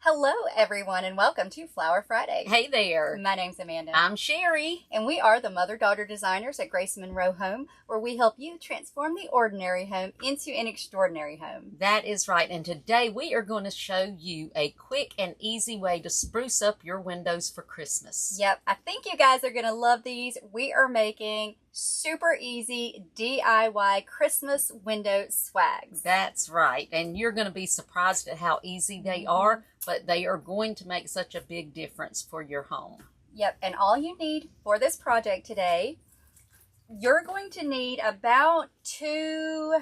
Hello, everyone, and welcome to Flower Friday. Hey there. My name's Amanda. I'm Sherry. And we are the mother-daughter designers at Grace Monroe Home, where we help you transform the ordinary home into an extraordinary home. That is right. And today we are going to show you a quick and easy way to spruce up your windows for Christmas. Yep, I think you guys are going to love these. We are making super easy DIY Christmas window swags. That's right. And you're going to be surprised at how easy they are, but they are going to make such a big difference for your home. Yep, and all you need for this project today, you're going to need about 2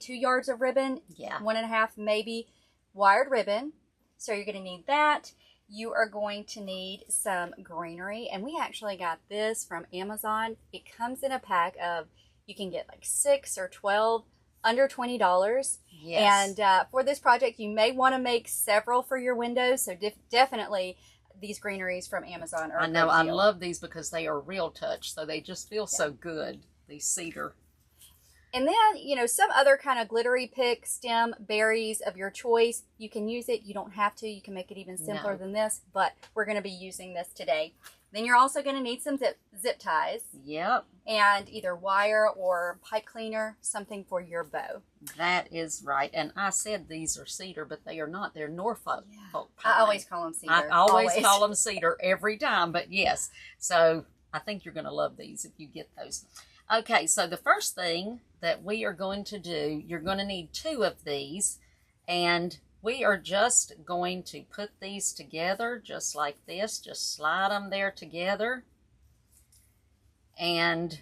yards of ribbon. Yeah. 1.5 maybe wired ribbon. So you're going to need that. You are going to need some greenery, and we actually got this from Amazon. It comes in a pack of, you can get like 6 or 12, under $20. Yes. And for this project, you may want to make several for your windows, so definitely these greeneries from Amazon are I know, I love these because they are real touch, so they just feel so good, these cedar. And then, you know, some other kind of glittery pick, stem, berries of your choice. You can use it. You don't have to. You can make it even simpler than this, but we're going to be using this today. Then you're also going to need some zip ties. Yep. And either wire or pipe cleaner, something for your bow. That is right. And I said these are cedar, but they are not. They're Norfolk pine. I always call them cedar. I always call them cedar every time, but yes. So I think you're going to love these if you get those. Okay, so the first thing that we are going to do, you're going to need 2 of these, and we are just going to put these together just like this. Just slide them there together. And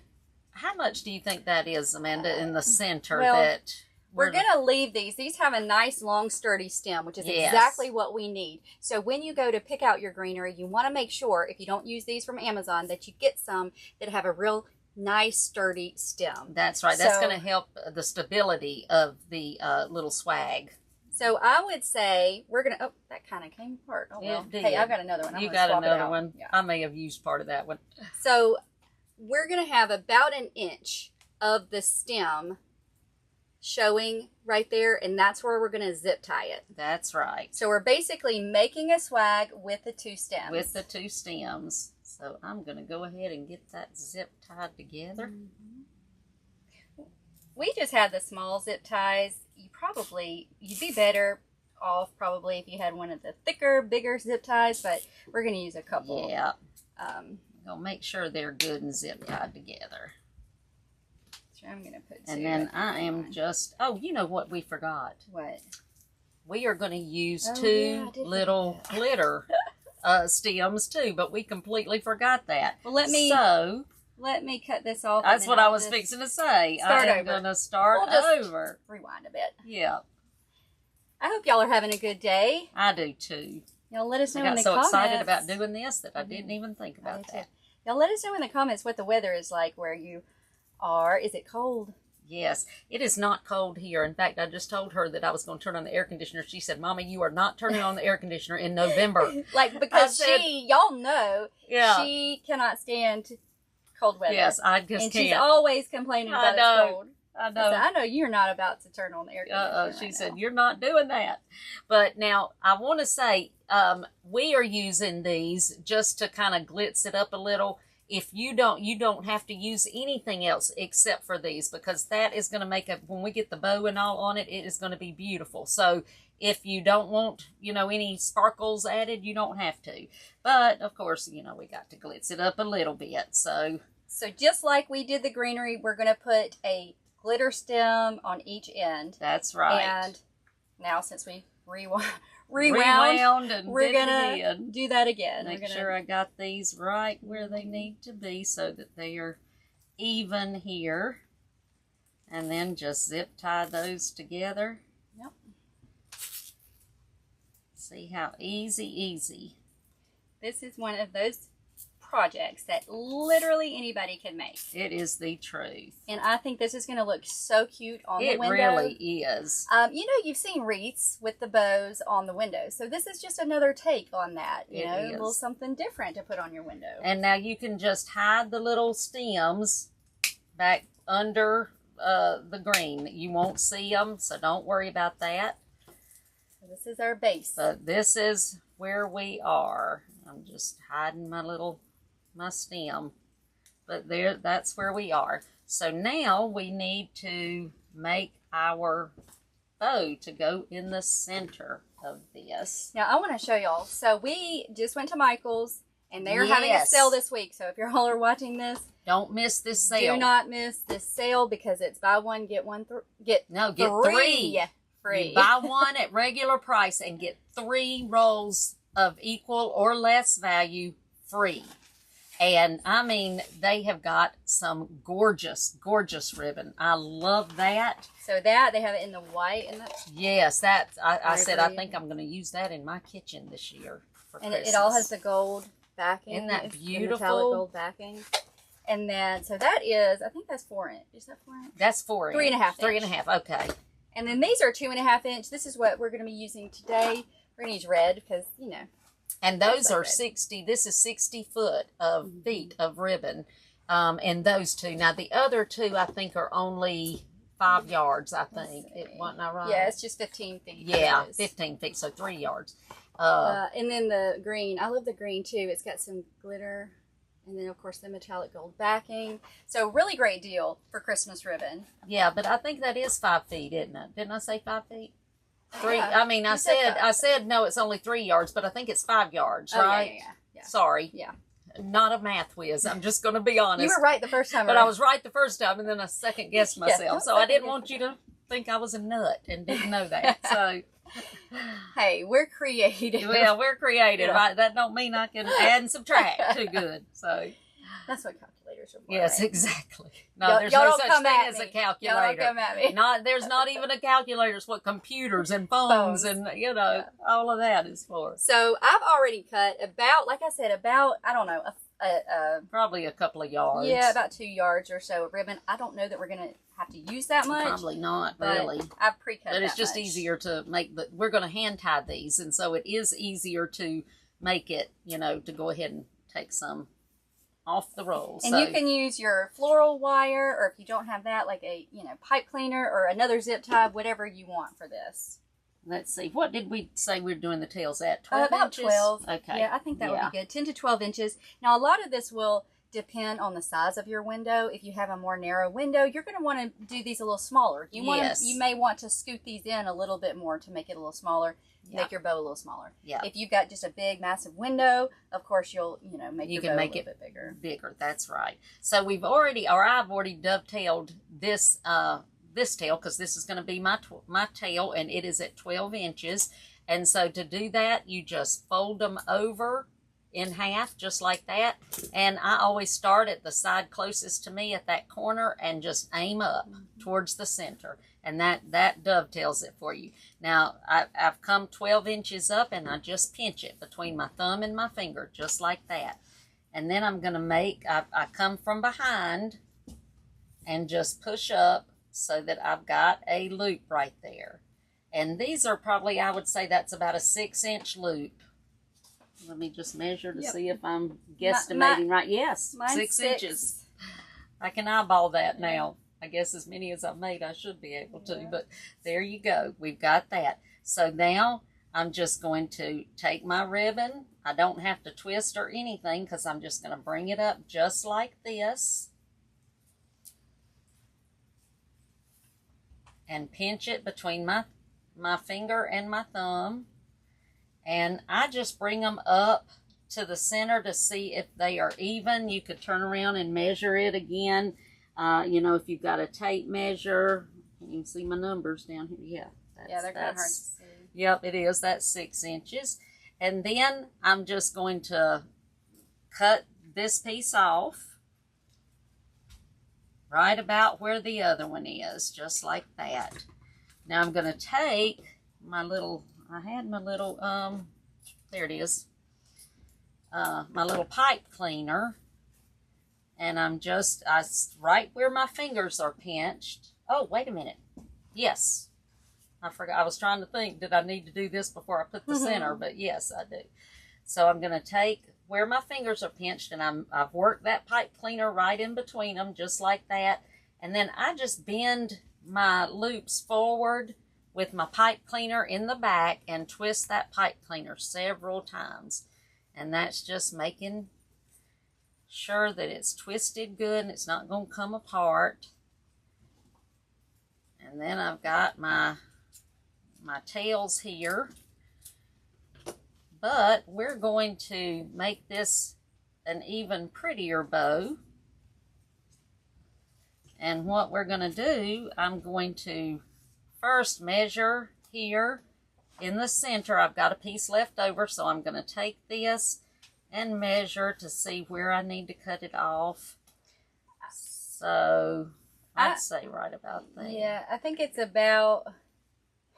how much do you think that is, Amanda, in the center? That we're going to leave these. These have a nice, long, sturdy stem, which is exactly what we need. So when you go to pick out your greenery, you want to make sure, if you don't use these from Amazon, that you get some that have a real nice, sturdy stem. That's right. That's going to help the stability of the little swag. So I would say we're going to, oh, that kind of came apart. Oh, well. Hey, I've got another one. You got another one? Yeah. I may have used part of that one. So we're going to have about 1 inch of the stem showing right there, and that's where we're going to zip tie it. That's right. So we're basically making a swag with the 2 stems. With the 2 stems. So I'm going to go ahead and get that zip tied together. We just had the small zip ties. You'd be better off probably if you had one of the thicker, bigger zip ties, but we're going to use a couple. Yeah. Gonna make sure they're good and zip tied together. So I'm going to put 2. And then I am just, oh, you know what we forgot? What? We are going to use 2 little glitter stems too, but we completely forgot that. Well, let me cut this off. That's what I was fixing to say. I'm going to start over. Rewind a bit. Yeah. I hope y'all are having a good day. I do too. Y'all let us know in the comments. I got so comments. excited about doing this that I didn't even think about that. Y'all let us know in the comments what the weather is like where you are. Is it cold? Yes, it is not cold here. In fact, I just told her that I was going to turn on the air conditioner. She said, "Mommy, you are not turning on the air conditioner in November." Because y'all know, she cannot stand cold weather. Yes, I just can't. And she's always complaining about it's cold. I know. I know you're not about to turn on the air conditioner. She said, "You're not doing that." But now I want to say, we are using these just to kind of glitz it up a little. If you don't have to use anything else except for these, because that is going to make when we get the bow and all on it, it is going to be beautiful. So if you don't want, any sparkles added, you don't have to. But of course, we got to glitz it up a little bit. So just like we did the greenery, we're going to put a glitter stem on each end. That's right. And now since we rewound and we're gonna do that again. Make sure I got these right where they need to be so that they are even here, and then just zip tie those together. Yep. See how easy. This is one of those projects that literally anybody can make. It is the truth. And I think this is going to look so cute on the window. It really is. You've seen wreaths with the bows on the window. So this is just another take on that. A little something different to put on your window. And now you can just hide the little stems back under the green. You won't see them, so don't worry about that. this is our base. But this is where we are. I'm just hiding my stem. But that's where we are. So now we need to make our bow to go in the center of this. Now I want to show y'all. So we just went to Michael's and they're having a sale this week. So if y'all are watching this, don't miss this sale. Do not miss this sale because it's buy one, get one, get three free. You buy one at regular price and get 3 rolls of equal or less value free. And I mean, they have got some gorgeous, gorgeous ribbon. I love that. So that, they have it in the white and the... Yes, that, I said, I think I'm going to use that in my kitchen this year for and Christmas. It all has the gold backing. Isn't that beautiful? The metallic gold backing. And then, so that is, I think that's 4 inch. Is that 4 inch? That's 4 inch. 3.5 inch. 3.5, okay. And then these are 2.5 inch. This is what we're going to be using today. We're going to use red because, you know. And those are 60, this is 60 feet of ribbon. And those two. Now, the other two, I think, are only 5 yards, I think. Wasn't I right? Yeah, it's just 15 feet. Yeah, 15 feet, so 3 yards. And then the green. I love the green, too. It's got some glitter. And then, of course, the metallic gold backing. So, really great deal for Christmas ribbon. Yeah, but I think that is 5 feet, isn't it? Didn't I say 5 feet? 3. Yeah, I mean, I said no, it's only 3 yards, but I think it's 5 yards, right? Yeah. Sorry. Yeah. Not a math whiz. I'm just going to be honest. You were right the first time. But I was right the first time, and then I second guessed myself. So I didn't want you to think I was a nut and didn't know that. So. Hey, we're creative. Well, we're creative. Yeah. That don't mean I can add and subtract too good. So that's what calculators are for. Yes, right? Exactly. No, there's no such thing as a calculator. Y'all don't come at me. There's not even a calculator. It's what computers and phones and all of that is for. So I've already cut about, like I said, I don't know, probably a couple of yards. Yeah, about 2 yards or so of ribbon. I don't know that we're gonna have to use that much. Probably not, really. I've pre-cut But it's just easier to make we're going to hand tie these, and so it is easier to make it, to go ahead and take some off the roll. And you can use your floral wire, or if you don't have that, like a, pipe cleaner or another zip tie, whatever you want for this. Let's see. What did we say we were doing the tails at? 12 about inches? 12. Okay. Yeah, I think that would be good. 10 to 12 inches. Now, a lot of this will depend on the size of your window. If you have a more narrow window, you're going to want to do these a little smaller. You may want to scoot these in a little bit more to make it a little smaller, make your bow a little smaller. Yeah. If you've got just a big, massive window, of course, you'll, make your bow a little bit bigger. Bigger, that's right. So I've already dovetailed this tail, because this is going to be my tail, and it is at 12 inches. And so to do that, you just fold them over in half, just like that. And I always start at the side closest to me at that corner and just aim up towards the center. And that dovetails it for you. Now, I've come 12 inches up, and I just pinch it between my thumb and my finger, just like that. And then I'm going to I come from behind and just push up so that I've got a loop right there. And these are probably, I would say that's about a 6-inch loop. Let me just measure to see if I'm guesstimating right. Yes, 6 inches. I can eyeball that now. I guess as many as I've made, I should be able to. But there you go. We've got that. So now I'm just going to take my ribbon. I don't have to twist or anything, because I'm just going to bring it up just like this. And pinch it between my finger and my thumb. And I just bring them up to the center to see if they are even. You could turn around and measure it again. If you've got a tape measure, you can see my numbers down here. Yeah, they're kind of hard to see. Yep, it is. That's 6 inches. And then I'm just going to cut this piece off right about where the other one is, just like that. Now I'm going to take my little, there it is, my little pipe cleaner, and I'm right where my fingers are pinched. Oh, wait a minute. Yes. I forgot. I was trying to think, did I need to do this before I put the center? But yes, I do. So I'm going to take where my fingers are pinched, and I've worked that pipe cleaner right in between them, just like that. And then I just bend my loops forward with my pipe cleaner in the back and twist that pipe cleaner several times. And that's just making sure that it's twisted good and it's not going to come apart. And then I've got my tails here. But we're going to make this an even prettier bow. And what we're going to do, I'm going to first measure here in the center. I've got a piece left over, so I'm going to take this and measure to see where I need to cut it off. So I'd say right about there. Yeah, I think it's about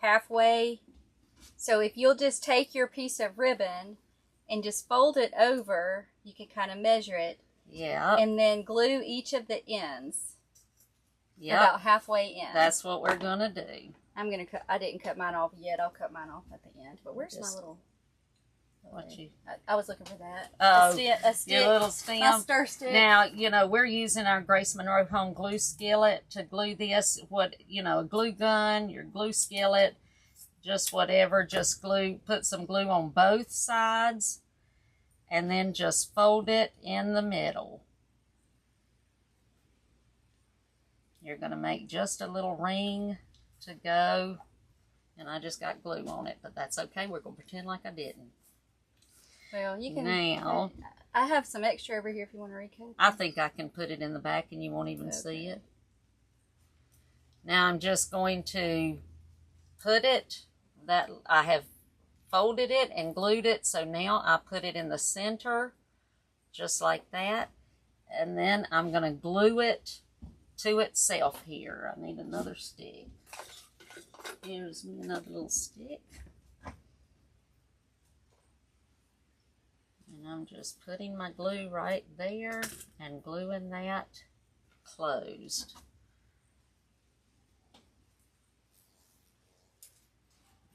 halfway. So if you'll just take your piece of ribbon and just fold it over, you can kind of measure it. Yeah. And then glue each of the ends. Yep. About halfway in. That's what we're gonna do. I'm gonna cut. I didn't cut mine off yet. I'll cut mine off at the end. But where's my little? What you? I was looking for that. Oh, a stick. Your little stem. My stir stick. Now we're using our Grace Monroe home glue skillet to glue this. A glue gun, your glue skillet, just whatever. Just glue. Put some glue on both sides, and then just fold it in the middle. You're going to make just a little ring to go, and I just got glue on it, but that's okay. We're going to pretend like I didn't. Well, you can. Now, I have some extra over here if you want to recut it. I think I can put it in the back and you won't even see it. Now I'm just going to put it, that I have folded it and glued it, so now I put it in the center, just like that, and then I'm going to glue it to itself here. I need another stick. Here's me another little stick. And I'm just putting my glue right there and gluing that closed.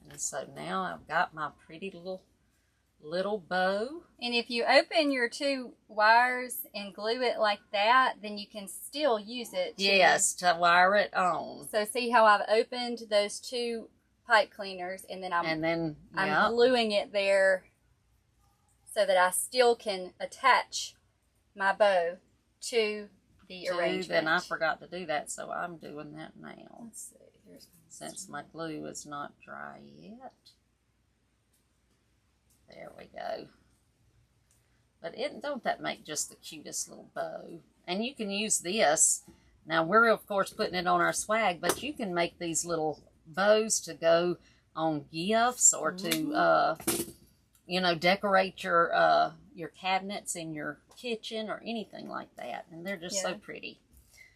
And so now I've got my pretty little bow. And if you open your two wires and glue it like that, then you can still use it to wire it on. So see how I've opened those two pipe cleaners, and then I'm gluing it there so that I still can attach my bow to the arrangement. Then I forgot to do that, so I'm doing that now. Let's see. Since my glue is not dry yet. There we go. But don't that make just the cutest little bow? And you can use this. Now we're of course putting it on our swag, but you can make these little bows to go on gifts or to decorate your cabinets in your kitchen or anything like that. And they're just so pretty.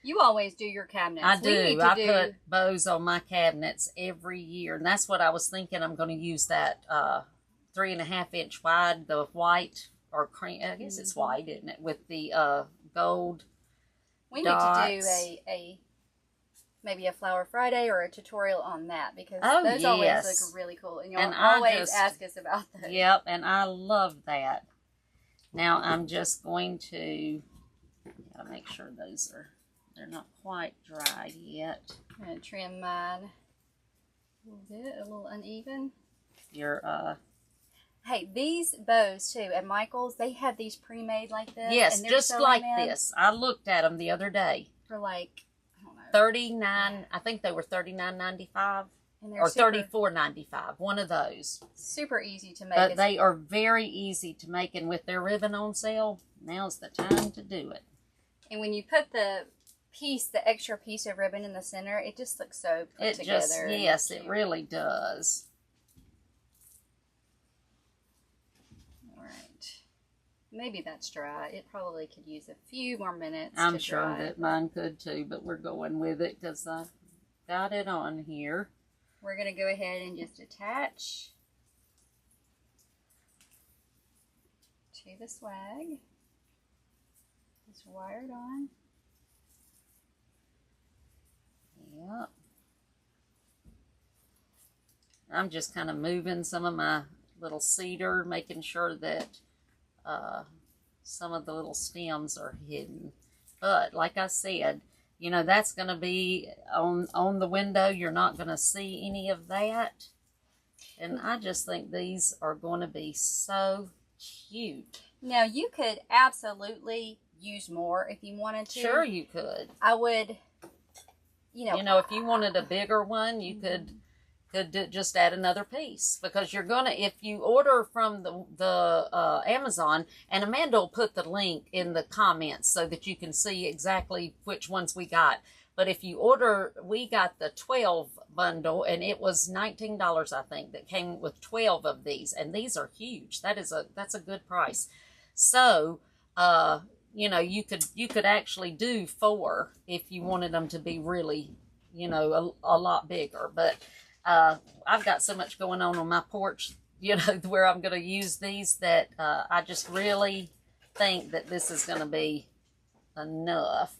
You always do your cabinets. I do. I put bows on my cabinets every year, and that's what I was thinking. I'm going to use that 3.5 inch wide, the white or cream. I guess it's white, isn't it? With the gold. We dots. need to do maybe a Flower Friday or a tutorial on that, because those always look really cool, and you'll always ask us about those. Yep, and I love that. Now I'm just going to make sure they're not quite dry yet. I'm going to trim mine a little uneven. Hey, these bows too at Michael's, they have these pre-made like this. Yes, and just like this. I looked at them the other day. For like, I don't know, $39. I think they were $39.95 or $34.95. One of those. Super easy to make. But they are very easy to make, and with their ribbon on sale, now's the time to do it. And when you put the extra piece of ribbon in the center, it just looks so put together. Yes, it really does. All right. Maybe that's dry. It probably could use a few more minutes. I'm sure that mine could too, but we're going with it because I got it on here. We're going to go ahead and just attach to the swag. Just wire it on. Yep. I'm just kind of moving some of my little cedar, making sure that some of the little stems are hidden. But like I said, you know, that's going to be on the window. You're not going to see any of that. And I just think these are going to be so cute. Now, you could absolutely use more if you wanted to. Sure, you could. I would, if you wanted a bigger one, you could just add another piece, because you're gonna, if you order from the Amazon, and Amanda will put the link in the comments so that you can see exactly which ones we got. But if you order, we got the 12 bundle, and it was $19, I think, that came with 12 of these, and these are huge. That's a good price. So, you could actually do 4 if you wanted them to be really, a lot bigger. But I've got so much going on my porch, where I'm going to use these, that I just really think that this is going to be enough.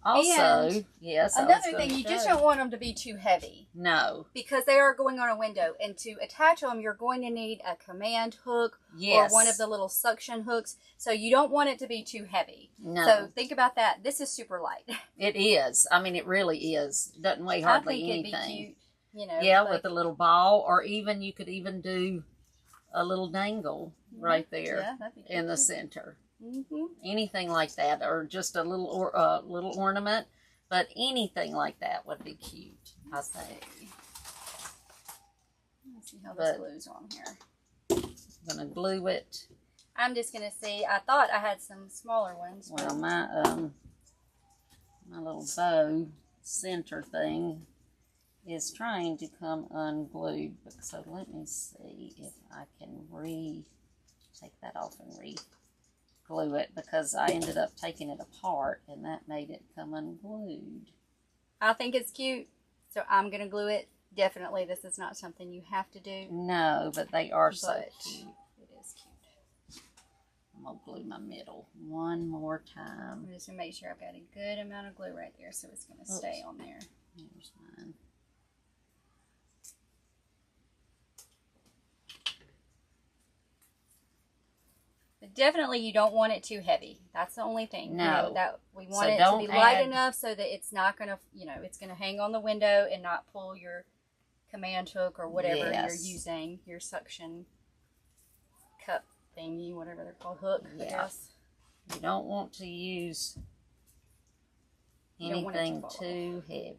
Also, and yes, another thing, you just don't want them to be too heavy. No. Because they are going on a window, and to attach them, you're going to need a command hook, yes, or one of the little suction hooks. So you don't want it to be too heavy. No. So think about that. This is super light. It is. I mean, it really is. Doesn't weigh hardly anything. It'd be cute, Yeah, with a little ball, or even you could even do a little dangle right there in the center. Mm-hmm. Anything like that, or just a little ornament, but anything like that would be cute, I think. Let's see how this glues on here. I'm gonna glue it. I'm just gonna see. I thought I had some smaller ones. Well, my little bow center thing is trying to come unglued, so let me see if I can take that off and glue it, because I ended up taking it apart and that made it come unglued. I think it's cute, so I'm going to glue it. Definitely, this is not something you have to do. No, but they are so cute. It is cute. I'm going to glue my middle one more time. I'm just going to make sure I've got a good amount of glue right there, so it's going to stay on there. Here's mine. But definitely, you don't want it too heavy. That's the only thing. No. That we want it to be light enough so that it's not going to, it's going to hang on the window and not pull your command hook or whatever you're using, your suction cup thingy, whatever they're called, hook, I guess. You don't want to use anything too heavy.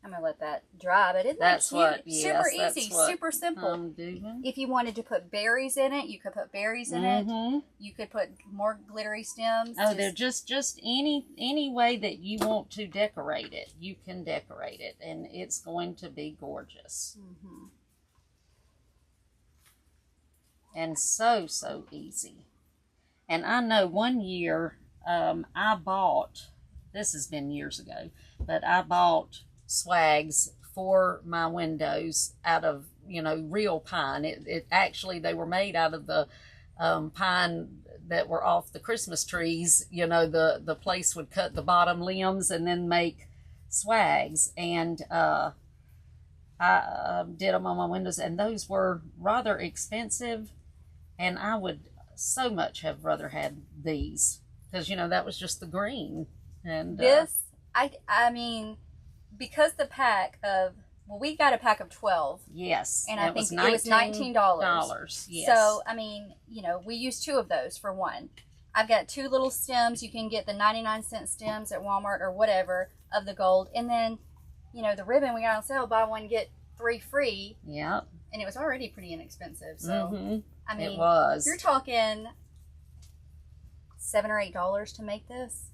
I'm going to let that dry, but isn't that cute? Super easy, super simple. I'm doing. If you wanted to put berries in it, you could put berries in it. You could put more glittery stems. Oh, they're just any way that you want to decorate it, you can decorate it, and it's going to be gorgeous. And so easy. And I know one year I bought, this has been years ago, but I bought swags for my windows out of real pine. It actually, they were made out of the pine that were off the Christmas trees. The place would cut the bottom limbs and then make swags, and I did them on my windows, and those were rather expensive, and I would so much have rather had these, because that was just the green. And this I mean, because the pack of, we got a pack of 12. Yes. And I think it was $19. Yes. So, I mean, we used 2 of those for one. I've got 2 little stems. You can get the 99-cent stems at Walmart or whatever of the gold. And then, the ribbon we got on sale, buy 1, get 3 free. Yep. And it was already pretty inexpensive. So, I mean, it was. You're talking $7 or $8 to make this.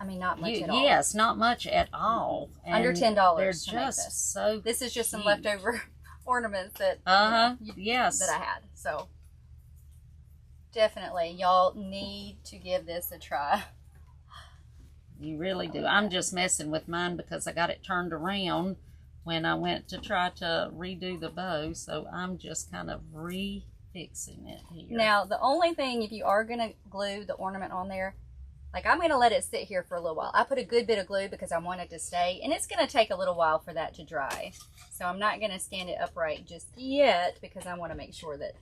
I mean, not much at all. Yes, not much at all. And under $10. They're just so This is just some leftover ornaments that yes, that I had. So definitely, y'all need to give this a try. You really do. I'm just messing with mine because I got it turned around when I went to try to redo the bow. So I'm just kind of refixing it here. Now, the only thing, if you are going to glue the ornament on there, like, I'm going to let it sit here for a little while. I put a good bit of glue because I want it to stay, and it's going to take a little while for that to dry. So I'm not going to stand it upright just yet because I want to make sure that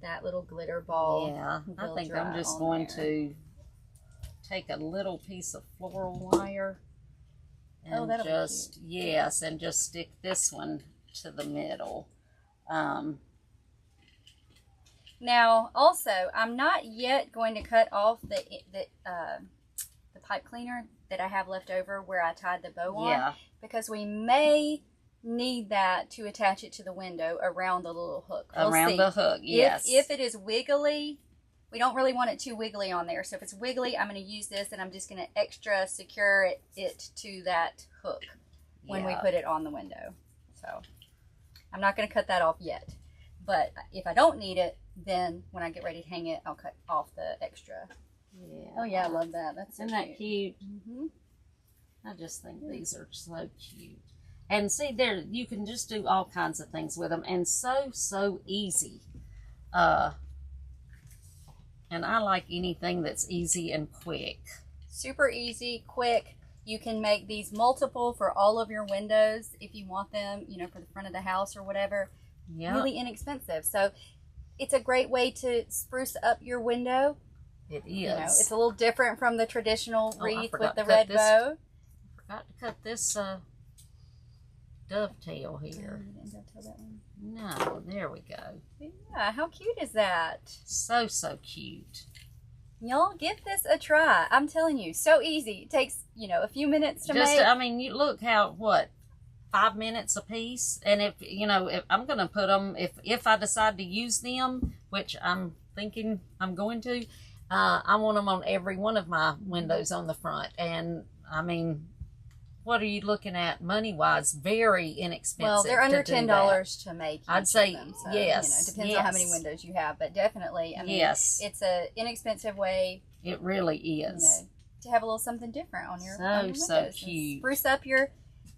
that little glitter ball I think I'm just on going there. take a little piece of floral wire and that'll just, be cute. yes, and just stick this one to the middle. Now, also, I'm not yet going to cut off the pipe cleaner that I have left over where I tied the bow on, because we may need that to attach it to the window around the little hook. We'll around see. the hook, yes. If it is wiggly, we don't really want it too wiggly on there. So if it's wiggly, I'm going to use this, and I'm just going to extra secure it to that hook when we put it on the window. So I'm not going to cut that off yet. But if I don't need it, then when I get ready to hang it, I'll cut off the extra. Yeah. Oh yeah, I love that. That's so Isn't that cute? Mm-hmm. I just think these are so cute. And see, there you can just do all kinds of things with them, and so easy. And I like anything that's easy and quick. Super easy, quick. You can make these multiple for all of your windows if you want them, you know, for the front of the house or whatever. Yeah. Really inexpensive. So it's a great way to spruce up your window. It is. You know, it's a little different from the traditional wreath with the to red cut bow. I forgot to cut this dovetail here. You didn't dovetail that one? No, there we go. Yeah, how cute is that? So cute. Y'all, give this a try. I'm telling you, so easy. It takes, you know, a few minutes to make. I mean, you look how, 5 minutes a piece, and if you know, if I'm gonna put them, if I decide to use them, which I'm thinking I'm going to, I want them on every one of my windows on the front. And I mean, what are you looking at money wise? Very inexpensive. Well, they're under $10 to make. I'd say them, so, yes. You know, depends on how many windows you have, but definitely, I mean, it's an inexpensive way. It really is. You know, to have a little something different on your windows. So cute. Spruce up your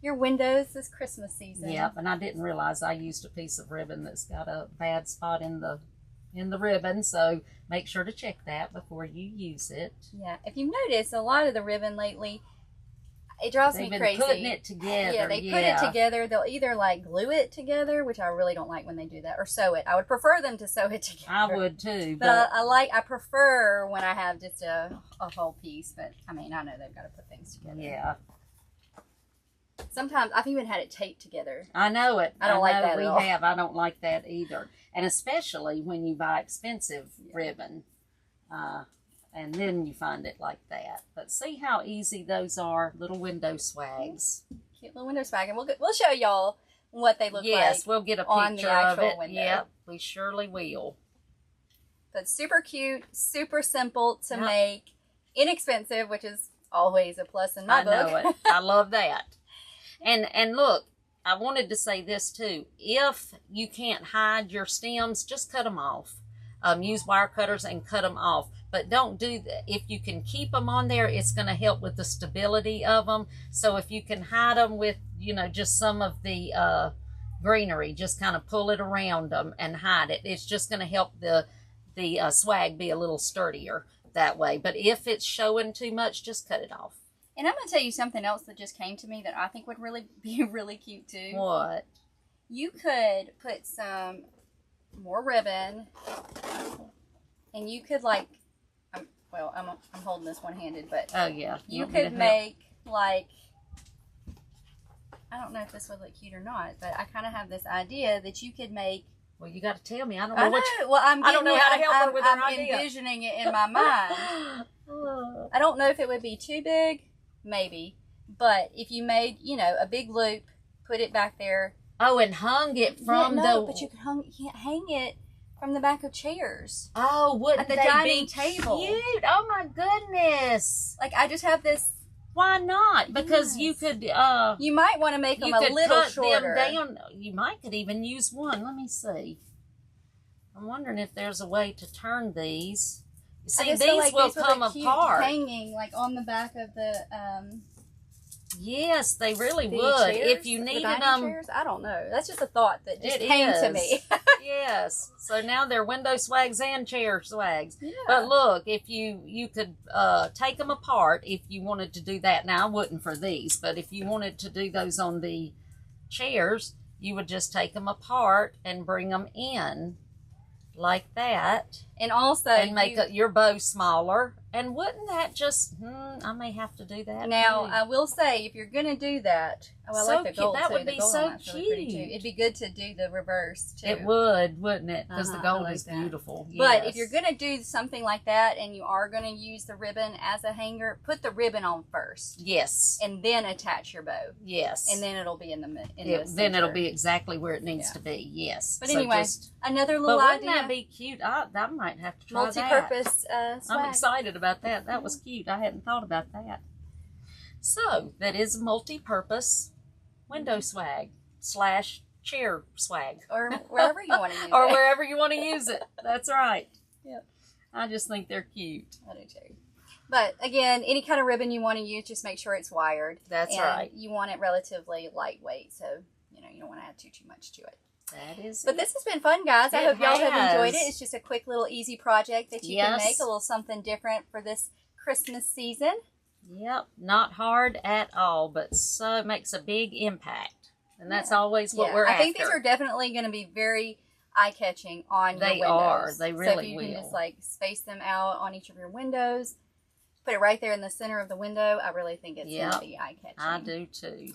windows this Christmas season. Yep, and I didn't realize I used a piece of ribbon that's got a bad spot in the ribbon, so make sure to check that before you use it. Yeah, if you've noticed, a lot of the ribbon lately, it drives me crazy. They've been putting it together. Yeah, they put it together. They'll either like glue it together, which I really don't like when they do that, or sew it. I would prefer them to sew it together. I would too. But I prefer when I have just a whole piece. But I mean, I know they've got to put things together. Yeah. Sometimes I've even had it taped together. I know it. I don't like that at all. I don't like that either. And especially when you buy expensive ribbon. And then you find it like that. But see how easy those are, little window swags. Cute little window swag. And we'll show y'all what they look like. Yes, we'll get a picture of it. Window. Yep, we surely will. But super cute, super simple to make, inexpensive, which is always a plus in my book. I know it. I love that. And look, I wanted to say this too. If you can't hide your stems, just cut them off. Use wire cutters and cut them off. But don't do that. If you can keep them on there, it's going to help with the stability of them. So if you can hide them with, you know, just some of the greenery, just kind of pull it around them and hide it. It's just going to help the swag be a little sturdier that way. But if it's showing too much, just cut it off. And I'm going to tell you something else that just came to me that I think would really be really cute too. What? You could put some more ribbon, and you could like, I'm holding this one-handed, but oh yeah, you could make like, I don't know if this would look cute or not, but I kind of have this idea that you could make. Well, you got to tell me. I don't know what. Well, I don't know how to help her with her idea. I'm envisioning it in my mind. I don't know if it would be too big, maybe, but if you made, you know, a big loop, put it back there. Oh, and hung it from but you can't hang it from the back of chairs. Oh, wouldn't at the they dining be table? Cute? Oh my goodness! Like I just have this. Why not? Because you could. You might want to make them a little shorter. Them down. You could even use one. Let me see. I'm wondering if there's a way to turn these. You see, these will come apart. Hanging like on the back of the. Yes, they really would. Chairs, if you needed chairs, I don't know. That's just a thought that just came to me. Yes. So now they're window swags and chair swags. Yeah. But look, if you could take them apart if you wanted to do that. Now I wouldn't for these, but if you wanted to do those on the chairs, you would just take them apart and bring them in like that. And also make your bow smaller. And wouldn't that just, I may have to do that. Now, too. I will say, if you're going to do that, I So like the gold, cute. That too. would The be gold so on that's really pretty, too. cute. It'd be good to do the reverse, too. It would, wouldn't it? Because the I gold like is that. beautiful. But Yes. if you're going to do something like that and you are going to use the ribbon as a hanger, put the ribbon on first. Yes. And then attach your bow. Yes. And then it'll be in the then center. it'll be exactly where it needs to be. Yes. But So anyway, another little but wouldn't idea. that be cute? I might have to try that. Multi-purpose I'm swag. excited about that. That was cute. I hadn't thought about that. So that is multi-purpose window swag / chair swag. Or wherever you want to use Or it. wherever you want to use it. That's right. Yep. I just think they're cute. I do too. But again, any kind of ribbon you want to use, just make sure it's wired. That's and right. You want it relatively lightweight, so you don't want to add too much to it. That is. But this has been fun, guys. I It hope y'all have enjoyed it. has. It's just a quick little easy project that you can Yes. make, a little something different for this Christmas season. Yep, not hard at all, but so it makes a big impact, and that's always what we're I after. think these are definitely going to be very eye-catching on your They windows. are. They So really if you will. can just like space them out on each of your windows, put it right there in the center of the window, I really think it's going to be eye-catching. I do too.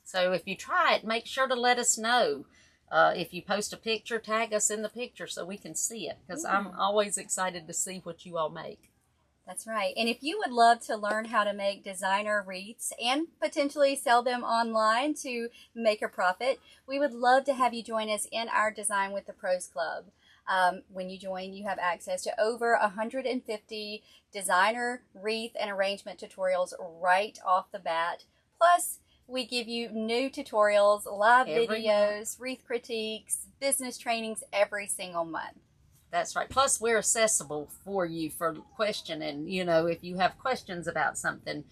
So if you try it, make sure to let us know. If you post a picture, tag us in the picture so we can see it, because I'm always excited to see what you all make. That's right. And if you would love to learn how to make designer wreaths and potentially sell them online to make a profit, we would love to have you join us in our Design with the Pros Club. When you join, you have access to over 150 designer wreath and arrangement tutorials right off the bat. Plus, we give you new tutorials, live videos, wreath critiques, business trainings every single month. That's right. Plus, we're accessible for you for questioning. If you have questions about something,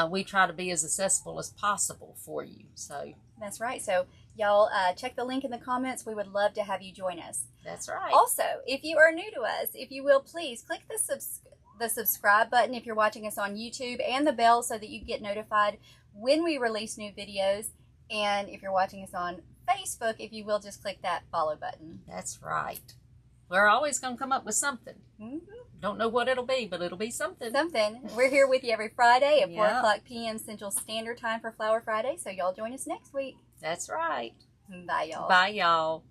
we try to be as accessible as possible for you. So that's right. So y'all check the link in the comments. We would love to have you join us. That's right. Also, if you are new to us, if you will, please click the subscribe button if you're watching us on YouTube, and the bell so that you get notified when we release new videos. And if you're watching us on Facebook, if you will, just click that follow button. That's right. We're always going to come up with something. Mm-hmm. Don't know what it'll be, but it'll be something. We're here with you every Friday at 4 Yep. o'clock p.m. Central Standard Time for Flower Friday. So y'all join us next week. That's right. Bye, y'all. Bye, y'all.